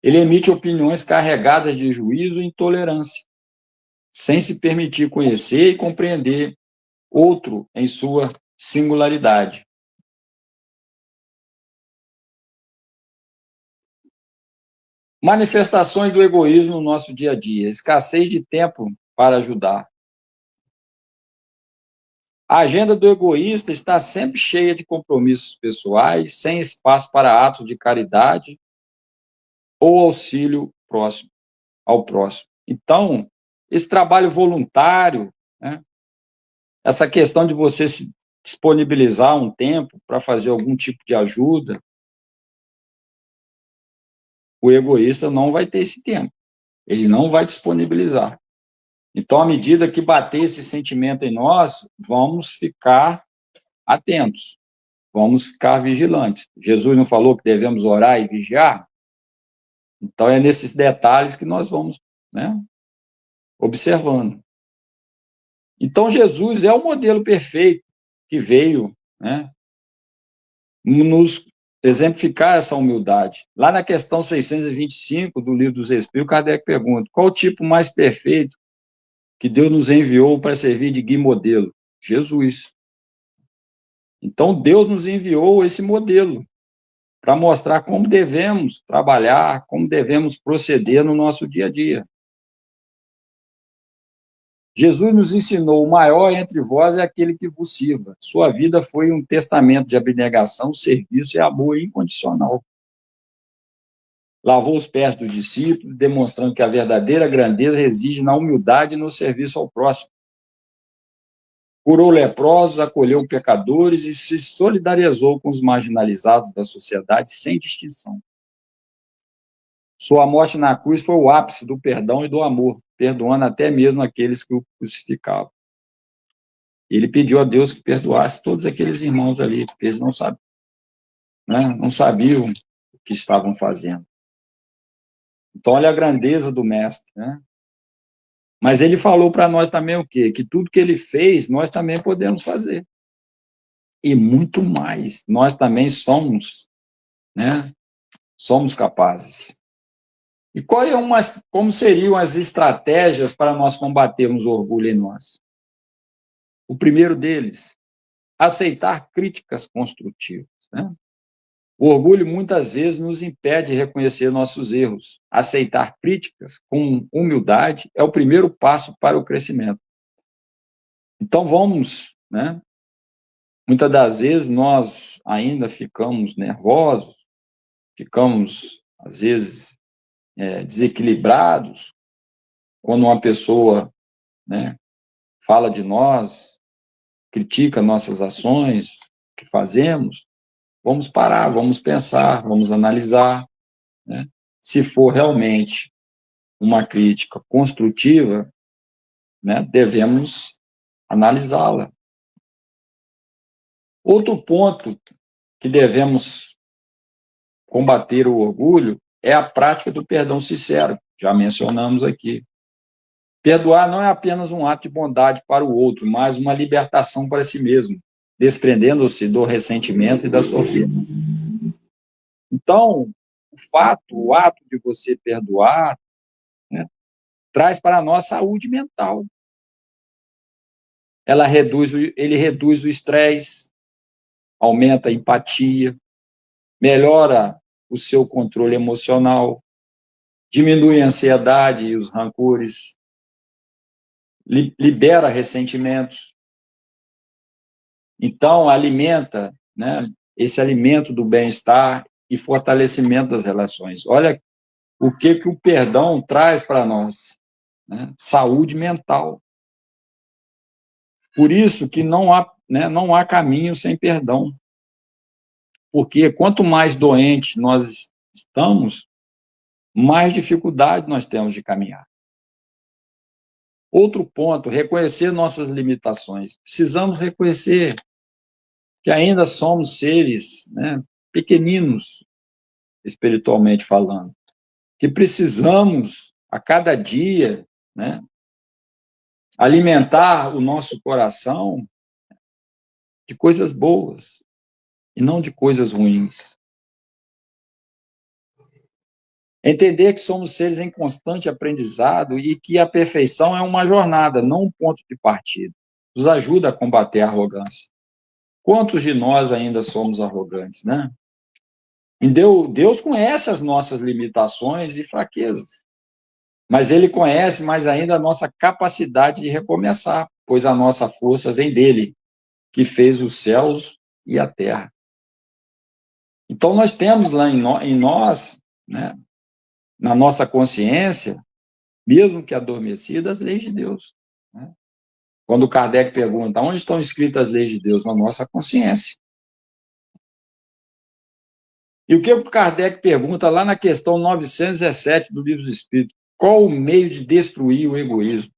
ele emite opiniões carregadas de juízo e intolerância, sem se permitir conhecer e compreender outro em sua singularidade. Manifestações do egoísmo no nosso dia a dia, escassez de tempo para ajudar. A agenda do egoísta está sempre cheia de compromissos pessoais, sem espaço para atos de caridade ou auxílio próximo, ao próximo. Então, esse trabalho voluntário, né, essa questão de você se disponibilizar um tempo para fazer algum tipo de ajuda, o egoísta não vai ter esse tempo, ele não vai disponibilizar. Então, à medida que bater esse sentimento em nós, vamos ficar atentos, vamos ficar vigilantes. Jesus não falou que devemos orar e vigiar? Então, é nesses detalhes que nós vamos, né, observando. Então, Jesus é o modelo perfeito que veio, né, nos exemplificar essa humildade. Lá na questão 625 do Livro dos Espíritos, Kardec pergunta: qual o tipo mais perfeito que Deus nos enviou para servir de guia e modelo? Jesus. Então, Deus nos enviou esse modelo para mostrar como devemos trabalhar, como devemos proceder no nosso dia a dia. Jesus nos ensinou: o maior entre vós é aquele que vos sirva. Sua vida foi um testamento de abnegação, serviço e amor incondicional. Lavou os pés dos discípulos, demonstrando que a verdadeira grandeza reside na humildade e no serviço ao próximo. Curou leprosos, acolheu pecadores e se solidarizou com os marginalizados da sociedade sem distinção. Sua morte na cruz foi o ápice do perdão e do amor, perdoando até mesmo aqueles que o crucificavam. Ele pediu a Deus que perdoasse todos aqueles irmãos ali, porque eles não sabiam, né? Não sabiam o que estavam fazendo. Então, olha a grandeza do mestre, né? Mas ele falou para nós também o quê? Que tudo que ele fez, nós também podemos fazer. E muito mais. Nós também somos, né? Somos capazes. E como seriam as estratégias para nós combatermos o orgulho em nós? O primeiro deles, aceitar críticas construtivas, né? O orgulho muitas vezes nos impede de reconhecer nossos erros. Aceitar críticas com humildade é o primeiro passo para o crescimento. Então vamos, né, muitas das vezes nós ainda ficamos nervosos, ficamos, às vezes, desequilibrados, quando uma pessoa, né, fala de nós, critica nossas ações, o que fazemos. Vamos parar, vamos pensar, vamos analisar, né? Se for realmente uma crítica construtiva, né, devemos analisá-la. Outro ponto que devemos combater o orgulho é a prática do perdão sincero, já mencionamos aqui. Perdoar não é apenas um ato de bondade para o outro, mas uma libertação para si mesmo, desprendendo-se do ressentimento e da sua perda. Então, o ato de você perdoar, né, traz para nós saúde mental. Ele reduz o estresse, aumenta a empatia, melhora o seu controle emocional, diminui a ansiedade e os rancores, libera ressentimentos. Então, alimenta, né, esse alimento do bem-estar e fortalecimento das relações. Olha o que o perdão traz para nós, né? Saúde mental. Por isso que não há caminho sem perdão. Porque quanto mais doentes nós estamos, mais dificuldade nós temos de caminhar. Outro ponto, reconhecer nossas limitações. Precisamos reconhecer que ainda somos seres, né, pequeninos, espiritualmente falando, que precisamos, a cada dia, né, alimentar o nosso coração de coisas boas e não de coisas ruins. Entender que somos seres em constante aprendizado e que a perfeição é uma jornada, não um ponto de partida. Nos ajuda a combater a arrogância. Quantos de nós ainda somos arrogantes, né? E Deus conhece as nossas limitações e fraquezas, mas Ele conhece mais ainda a nossa capacidade de recomeçar, pois a nossa força vem dEle, que fez os céus e a terra. Então, nós temos lá em nós, né, na nossa consciência, mesmo que adormecida, as leis de Deus, né? Quando Kardec pergunta, onde estão escritas as leis de Deus? Na nossa consciência. E o que o Kardec pergunta lá na questão 917 do Livro dos Espíritos? Qual o meio de destruir o egoísmo?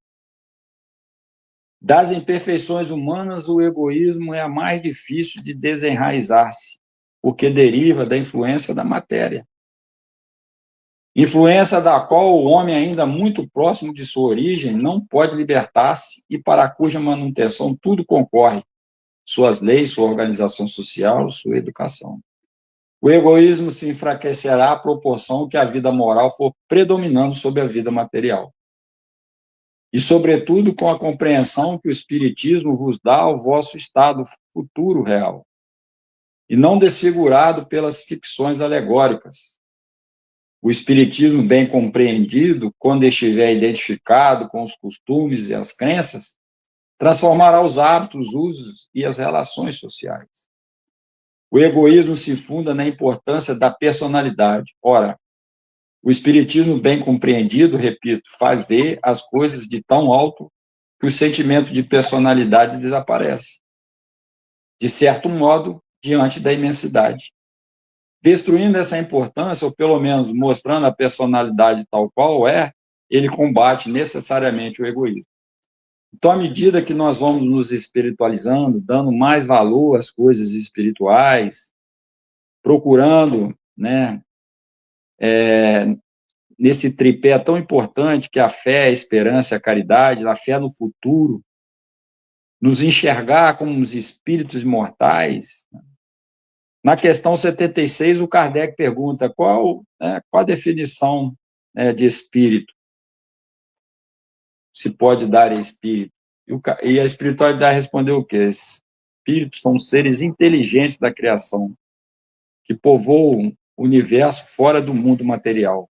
Das imperfeições humanas, o egoísmo é a mais difícil de desenraizar-se, porque deriva da influência da matéria. Influência da qual o homem, ainda muito próximo de sua origem, não pode libertar-se e para cuja manutenção tudo concorre, suas leis, sua organização social, sua educação. O egoísmo se enfraquecerá à proporção que a vida moral for predominando sobre a vida material. E, sobretudo, com a compreensão que o Espiritismo vos dá ao vosso estado futuro real, e não desfigurado pelas ficções alegóricas. O Espiritismo bem compreendido, quando estiver identificado com os costumes e as crenças, transformará os hábitos, os usos e as relações sociais. O egoísmo se funda na importância da personalidade. Ora, o Espiritismo bem compreendido, repito, faz ver as coisas de tão alto que o sentimento de personalidade desaparece, de certo modo, diante da imensidade. Destruindo essa importância, ou pelo menos mostrando a personalidade tal qual é, ele combate necessariamente o egoísmo. Então, à medida que nós vamos nos espiritualizando, dando mais valor às coisas espirituais, procurando, né, nesse tripé tão importante que é a fé, a esperança e a caridade, a fé no futuro, nos enxergar como os espíritos imortais. Na questão 76, o Kardec pergunta qual a definição, de espírito se pode dar a espírito. E a espiritualidade respondeu o quê? Espíritos são seres inteligentes da criação, que povoam o universo fora do mundo material.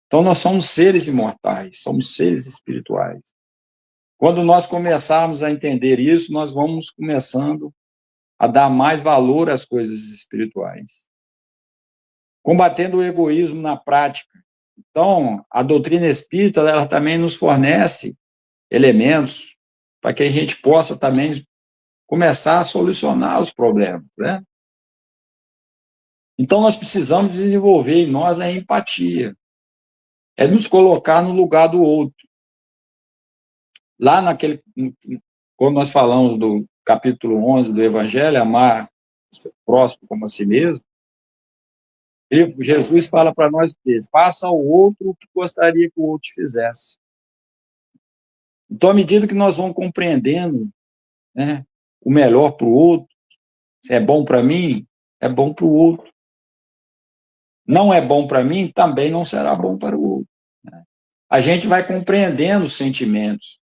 Então, nós somos seres imortais, somos seres espirituais. Quando nós começarmos a entender isso, nós vamos começando a dar mais valor às coisas espirituais. Combatendo o egoísmo na prática. Então, a doutrina espírita, ela também nos fornece elementos para que a gente possa também começar a solucionar os problemas, né? Então, nós precisamos desenvolver em nós a empatia, é nos colocar no lugar do outro. Lá quando nós falamos do capítulo 11 do Evangelho, amar o próximo como a si mesmo, Jesus fala para nós que faça ao outro o que gostaria que o outro fizesse. Então, à medida que nós vamos compreendendo, né, o melhor para o outro, se é bom para mim, é bom para o outro. Não é bom para mim, também não será bom para o outro. Né? A gente vai compreendendo os sentimentos,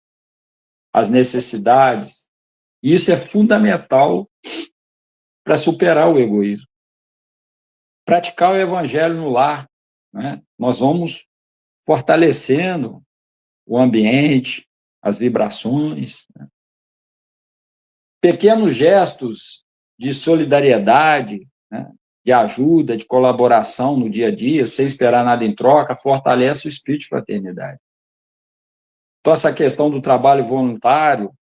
as necessidades, e isso é fundamental para superar o egoísmo. Praticar o evangelho no lar, né? Nós vamos fortalecendo o ambiente, as vibrações, né? Pequenos gestos de solidariedade, né? De ajuda, de colaboração no dia a dia, sem esperar nada em troca, fortalece o espírito de fraternidade. Então, essa questão do trabalho voluntário,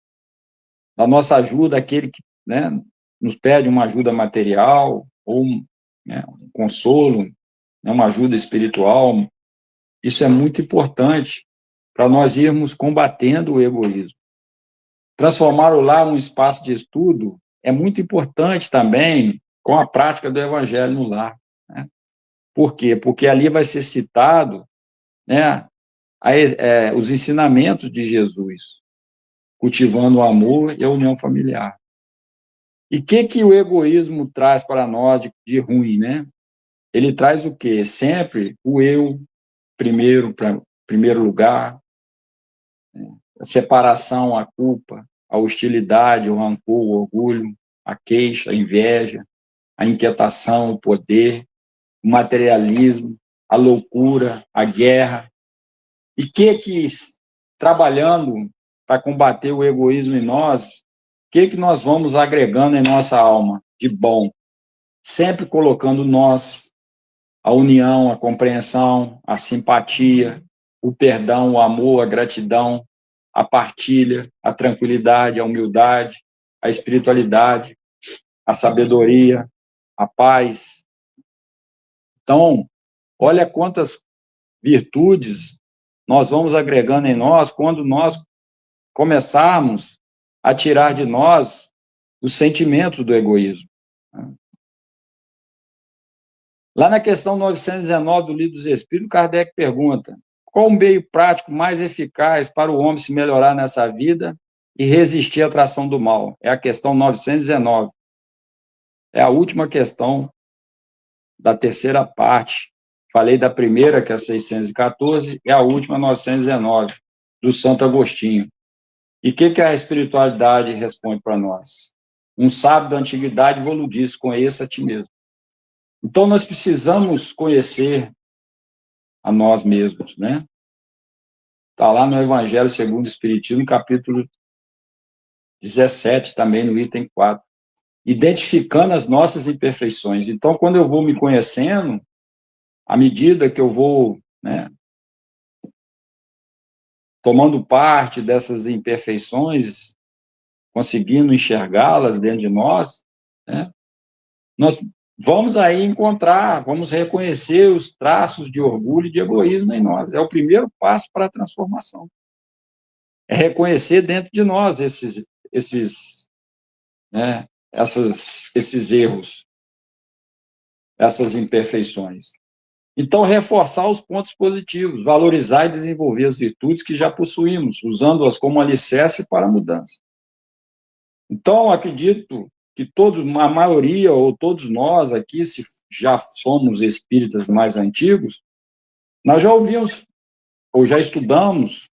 da nossa ajuda, aquele que, né, nos pede uma ajuda material, ou né, um consolo, né, uma ajuda espiritual, isso é muito importante para nós irmos combatendo o egoísmo. Transformar o lar num espaço de estudo é muito importante também com a prática do evangelho no lar. Né? Por quê? Porque ali vai ser citado, né, os ensinamentos de Jesus, cultivando o amor e a união familiar. E o que o egoísmo traz para nós de ruim, né? Ele traz o quê? Sempre o eu, primeiro lugar, né? A separação, a culpa, a hostilidade, o rancor, o orgulho, a queixa, a inveja, a inquietação, o poder, o materialismo, a loucura, a guerra. E trabalhando para combater o egoísmo em nós, que nós vamos agregando em nossa alma de bom? Sempre colocando nós, a união, a compreensão, a simpatia, o perdão, o amor, a gratidão, a partilha, a tranquilidade, a humildade, a espiritualidade, a sabedoria, a paz. Então, olha quantas virtudes nós vamos agregando em nós quando nós começarmos a tirar de nós os sentimentos do egoísmo. Lá na questão 919 do Livro dos Espíritos, Kardec pergunta: qual o meio prático mais eficaz para o homem se melhorar nessa vida e resistir à atração do mal? É a questão 919. É a última questão da terceira parte. Falei da primeira, que é a 614, e a última, 919, do Santo Agostinho. E o que a espiritualidade responde para nós? Um sábio da antiguidade evoluiu disso: conheça a ti mesmo. Então, nós precisamos conhecer a nós mesmos, né? Está lá no Evangelho segundo o Espiritismo, capítulo 17, também no item 4. Identificando as nossas imperfeições. Então, quando eu vou me conhecendo, à medida que eu vou, né, tomando parte dessas imperfeições, conseguindo enxergá-las dentro de nós, né, nós vamos aí vamos reconhecer os traços de orgulho e de egoísmo em nós. É o primeiro passo para a transformação. É reconhecer dentro de nós esses erros, essas imperfeições. Então, reforçar os pontos positivos, valorizar e desenvolver as virtudes que já possuímos, usando-as como alicerce para a mudança. Então, acredito que a maioria, ou todos nós aqui, se já somos espíritas mais antigos, nós já ouvimos, ou já estudamos,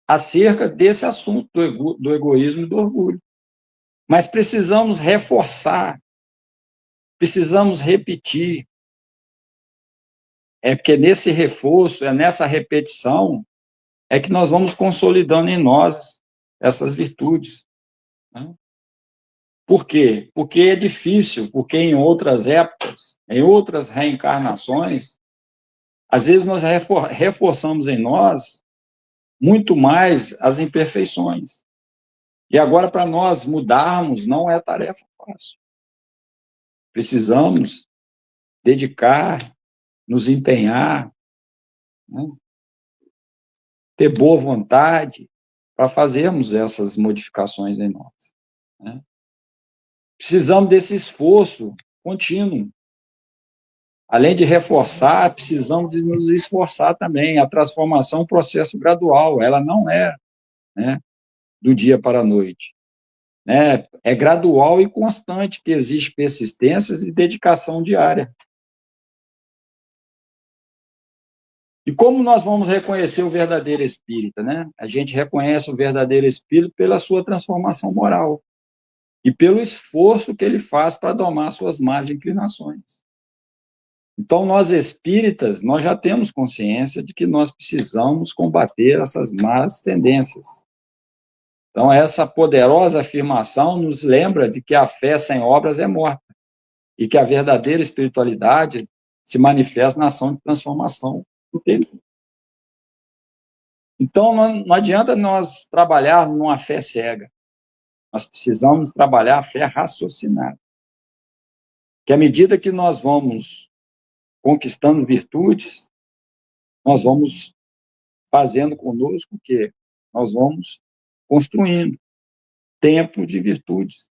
acerca desse assunto do egoísmo e do orgulho. Mas precisamos reforçar, precisamos repetir. É porque nesse reforço, nessa repetição, é que nós vamos consolidando em nós essas virtudes. Né? Por quê? Porque é difícil, porque em outras épocas, em outras reencarnações, às vezes nós reforçamos em nós muito mais as imperfeições. E agora, para nós mudarmos, não é tarefa fácil. Precisamos dedicar, nos empenhar, né? Ter boa vontade para fazermos essas modificações em nós, né? Precisamos desse esforço contínuo. Além de reforçar, precisamos de nos esforçar também. A transformação é um processo gradual, ela não é, né, do dia para a noite, né? É gradual e constante, que exige persistências e dedicação diária. E como nós vamos reconhecer o verdadeiro espírita, né? A gente reconhece o verdadeiro espírito pela sua transformação moral e pelo esforço que ele faz para domar suas más inclinações. Então, nós espíritas, nós já temos consciência de que nós precisamos combater essas más tendências. Então, essa poderosa afirmação nos lembra de que a fé sem obras é morta e que a verdadeira espiritualidade se manifesta na ação de transformação interior. Então, não adianta nós trabalharmos numa fé cega. Nós precisamos trabalhar a fé raciocinada. Que à medida que nós vamos conquistando virtudes, nós vamos fazendo conosco o quê? Nós vamos construindo templo de virtudes.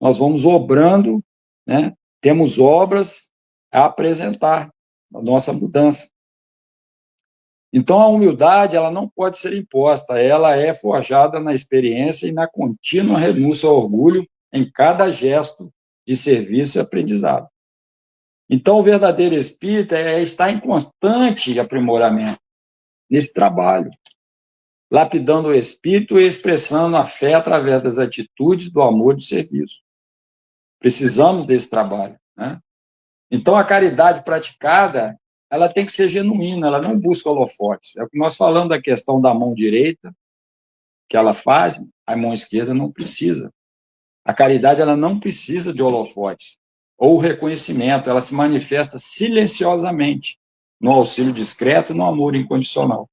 Nós vamos obrando, né? Temos obras a apresentar na nossa mudança. Então, a humildade, ela não pode ser imposta, ela é forjada na experiência e na contínua renúncia ao orgulho em cada gesto de serviço e aprendizado. Então, o verdadeiro espírita está em constante aprimoramento nesse trabalho, lapidando o espírito e expressando a fé através das atitudes do amor e do serviço. Precisamos desse trabalho, né? Então, a caridade praticada, ela tem que ser genuína, ela não busca holofotes. É o que nós falamos da questão da mão direita, que ela faz, a mão esquerda não precisa. A caridade, ela não precisa de holofotes ou reconhecimento, ela se manifesta silenciosamente, no auxílio discreto, no amor incondicional.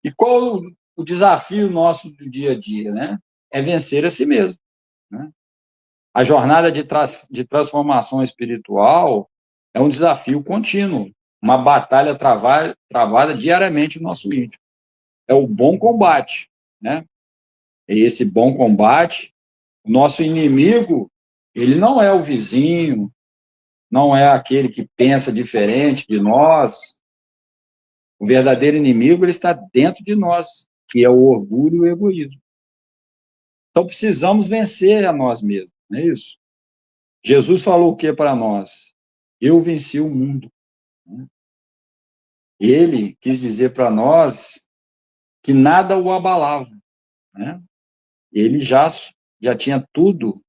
E qual o desafio nosso do dia a dia, né? É vencer a si mesmo, né? A jornada de transformação espiritual é um desafio contínuo, uma batalha travada diariamente no nosso íntimo. É o bom combate, né? E esse bom combate, o nosso inimigo, ele não é o vizinho, não é aquele que pensa diferente de nós. O verdadeiro inimigo, ele está dentro de nós, que é o orgulho e o egoísmo. Então, precisamos vencer a nós mesmos, não é isso? Jesus falou o que para nós? Eu venci o mundo. Ele quis dizer para nós que nada o abalava, né? Ele já tinha tudo,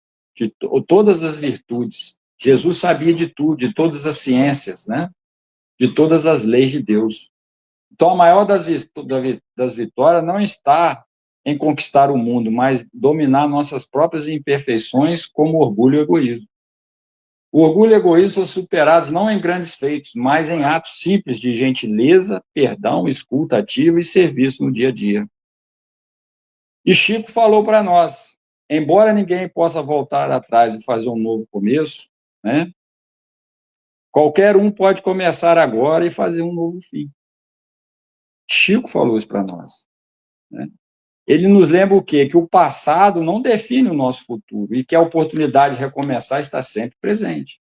todas as virtudes. Jesus sabia de tudo, de todas as ciências, né? De todas as leis de Deus. Então, a maior das vitórias não está em conquistar o mundo, mas dominar nossas próprias imperfeições como orgulho e egoísmo. O orgulho e o egoísmo são superados não em grandes feitos, mas em atos simples de gentileza, perdão, escuta ativa e serviço no dia a dia. E Chico falou para nós, embora ninguém possa voltar atrás e fazer um novo começo, né? Qualquer um pode começar agora e fazer um novo fim. Chico falou isso para nós, né? Ele nos lembra o quê? Que o passado não define o nosso futuro e que a oportunidade de recomeçar está sempre presente.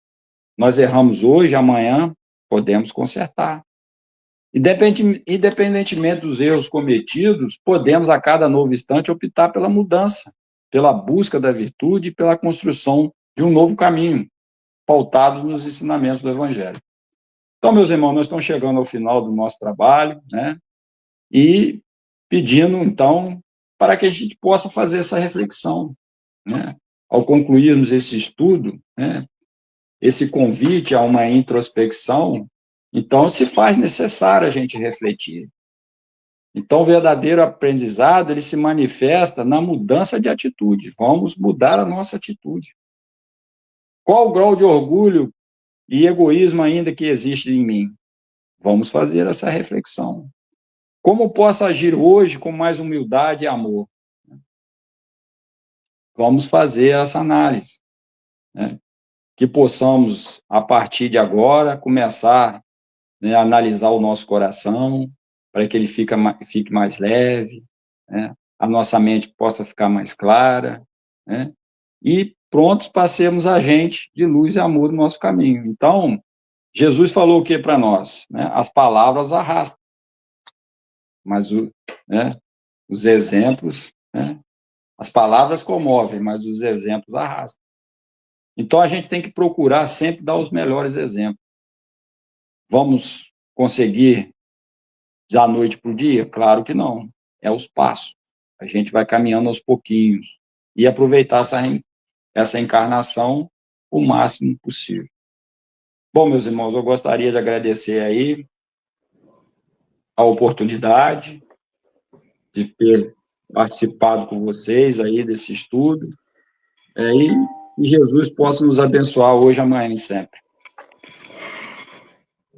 Nós erramos hoje, amanhã podemos consertar. Independentemente dos erros cometidos, podemos a cada novo instante optar pela mudança, pela busca da virtude e pela construção de um novo caminho, pautado nos ensinamentos do Evangelho. Então, meus irmãos, nós estamos chegando ao final do nosso trabalho, né? E pedindo, então, para que a gente possa fazer essa reflexão, né? Ao concluirmos esse estudo, né? Esse convite a uma introspecção, então se faz necessário a gente refletir. Então, o verdadeiro aprendizado, ele se manifesta na mudança de atitude. Vamos mudar a nossa atitude. Qual o grau de orgulho e egoísmo ainda que existe em mim? Vamos fazer essa reflexão. Como posso agir hoje com mais humildade e amor? Vamos fazer essa análise, né? Que possamos, a partir de agora, começar, né, a analisar o nosso coração, para que ele fique mais leve, né? A nossa mente possa ficar mais clara, né? E prontos para sermos agentes de luz e amor no nosso caminho. Então, Jesus falou o que para nós? Né? As palavras arrastam, mas né, os exemplos, né? As palavras comovem, mas os exemplos arrastam. Então, a gente tem que procurar sempre dar os melhores exemplos. Vamos conseguir da noite para o dia? Claro que não. É os passos. A gente vai caminhando aos pouquinhos e aproveitar essa encarnação o máximo possível. Bom, meus irmãos, eu gostaria de agradecer aí a oportunidade de ter participado com vocês aí desse estudo, e Jesus possa nos abençoar hoje, amanhã e sempre.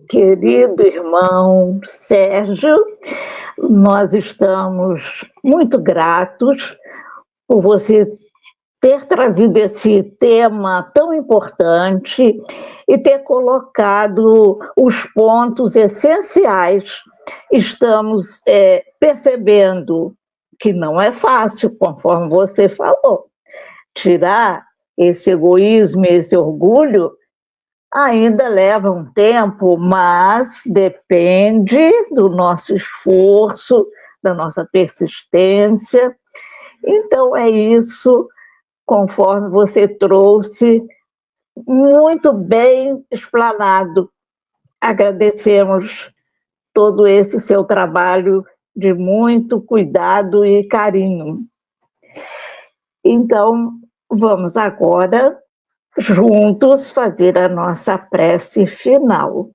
Querido irmão Sérgio, nós estamos muito gratos por você ter trazido esse tema tão importante e ter colocado os pontos essenciais. Estamos percebendo que não é fácil, conforme você falou. Tirar esse egoísmo, esse orgulho, ainda leva um tempo, mas depende do nosso esforço, da nossa persistência. Então, é isso, conforme você trouxe, muito bem explanado. Agradecemos todo esse seu trabalho de muito cuidado e carinho. Então, vamos agora juntos fazer a nossa prece final.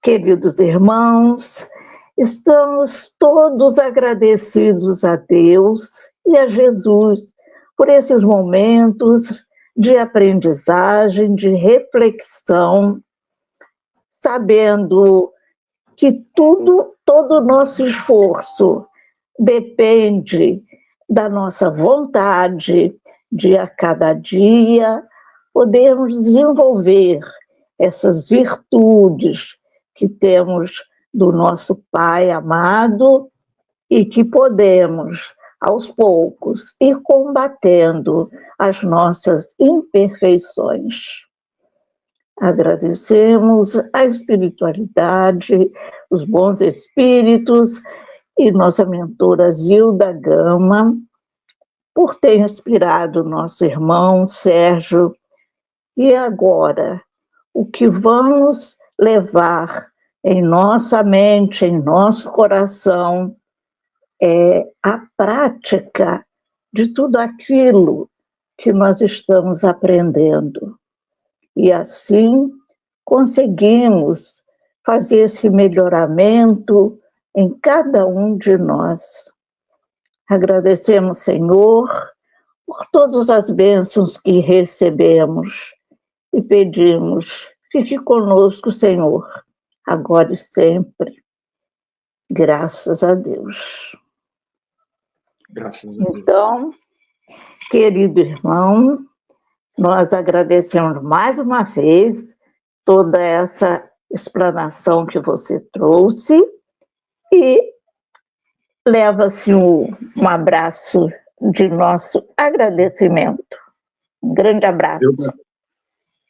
Queridos irmãos, estamos todos agradecidos a Deus e a Jesus por esses momentos de aprendizagem, de reflexão, sabendo que todo o nosso esforço depende da nossa vontade de a cada dia podermos desenvolver essas virtudes que temos do nosso Pai amado e que podemos, aos poucos, ir combatendo as nossas imperfeições. Agradecemos a espiritualidade, os bons espíritos e nossa mentora Zilda Gama por ter inspirado nosso irmão Sérgio. E agora, o que vamos levar em nossa mente, em nosso coração, é a prática de tudo aquilo que nós estamos aprendendo. E assim conseguimos fazer esse melhoramento em cada um de nós. Agradecemos, Senhor, por todas as bênçãos que recebemos e pedimos, fique conosco, Senhor, agora e sempre. Graças a Deus. Graças a Deus. Então, querido irmão, nós agradecemos mais uma vez toda essa explanação que você trouxe e leva-se um abraço de nosso agradecimento. Um grande abraço.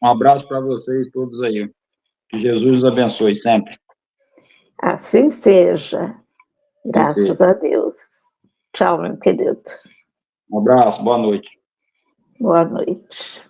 Um abraço para vocês todos aí. Que Jesus os abençoe sempre. Assim seja. Graças a Deus. Tchau, meu querido. Um abraço, boa noite. Boa noite.